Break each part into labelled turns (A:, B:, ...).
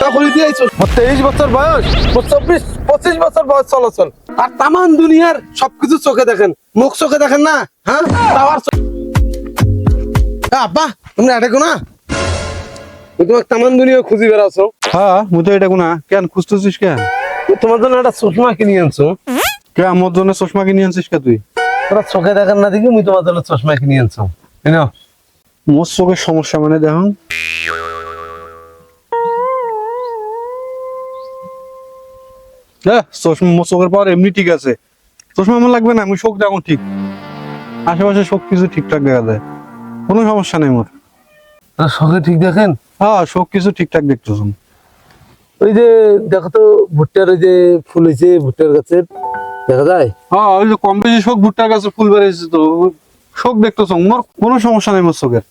A: 23 বছর বয়স, 24-25 বছর বয়স চলাচল, আর তামান দুনিয়ার সবকিছু চোখে দেখেন, মুখ চোখে দেখেন না? হ্যাঁ, আব্বা তুমি এটা কোনা তোমাকে তামান দুনিয়া খুঁজি বেড়াচ্ছো।
B: হ্যাঁ মুই তো এটা কোনা কেন খুঁজতেছিস কেন?
A: তোমার জন্য একটা চশমা কিনে আনছো।
B: কে আমার জন্য চশমা কিনে আনছিস কে তুই?
A: তোরা চোখে দেখেন না দেখি মুই তোমার জন্য চশমা কিনে আনছো।
B: মোর চোখের সমস্যা মানে দেখুন চশমা মোর চোখের পাওয়ার এমনি ঠিক আছে, চশমা আমার লাগবে না, আমি চোখ দেখুন ঠিক, আশেপাশে সব কিছু ঠিকঠাক দেখা যায়, কোনো সমস্যা নেই মোর।
A: চোখে ঠিক দেখেন?
B: হ্যাঁ সব কিছু ঠিকঠাক দেখতেছ।
A: ওই যে দেখো তো ভুট্টার ওই যে ফুল হয়েছে ভুট্টার গাছের, দেখা যায়?
B: হ্যাঁ ওই যে কম বেশি শোক ভুট্টার কাছে ফুল বেড়েছে তো শোক দেখতেছ, মোর কোনো সমস্যা নেই মোর চোখের।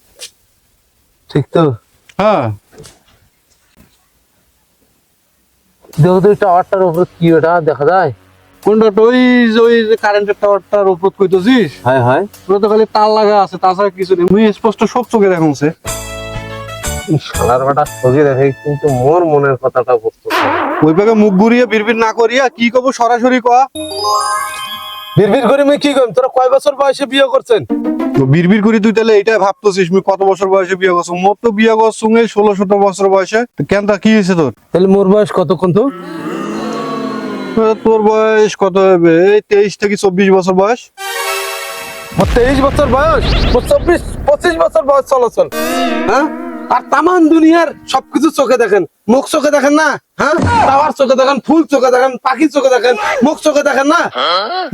A: ঠিক তো?
B: হ্যাঁ
A: দেখো তো টাওয়ারটার উপর কি ওটা দেখা যায়?
B: কোনটা? ওই যে কারেন্টের টাওয়ারটার উপর কইতেছিস?
A: হ্যাঁ হ্যাঁ,
B: ওটা তো খালি তার লাগা আছে, তাছাড়া কিছু নেই, মুই স্পষ্ট সব চোখে দেখছে।
A: শালার বেটা চোখে দেখে কিন্তু মোর মনের কথাটা বুঝতে
B: ওই পাকে মুখ ঘুরিয়ে বিড়বিড় না করিয়া কি কব সরাসরি কয়া।
A: বিড়বিড় করে আমি কি করব? তোরা কয় বছর বয়সে বিয়ে করছেন?
B: বিড়বিড় করি তুই তাহলে এইটাই ভাবতেছিস মুই কত বছর বয়সে বিয়ে করছো? মোর তো বিয়ে করছো 16-17 বছর বয়সে। কেন তা কি হয়েছে তোর?
A: তাহলে মোর বয়স কতক্ষণ তো?
B: তোর বয়স কত হবে? এই 23 থেকে 24 বছর বয়স।
A: 23 বছর বয়স, 24-25 বছর বয়স চলাচল, হ্যাঁ, আর তামান দুনিয়ার সবকিছু চোখে দেখেন, মুখ চোখে দেখেন না? হ্যাঁ, টাওয়ার চোখে দেখেন, ফুল চোখে দেখেন, পাখি চোখে দেখেন, মুখ চোখে দেখেন না?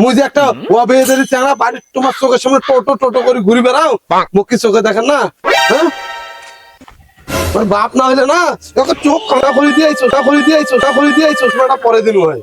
A: মুই যে একটা অবেদের চেহারা বাড়ির তোমার চোখের সামনে টোটো টোটো করে ঘুরি বেড়াও, মুখ কি চোখে দেখেন না? হ্যাঁ, বাপ না হইলে না চোখ কানা করে দিয়েছো, চোখটা পরে দিন হয়।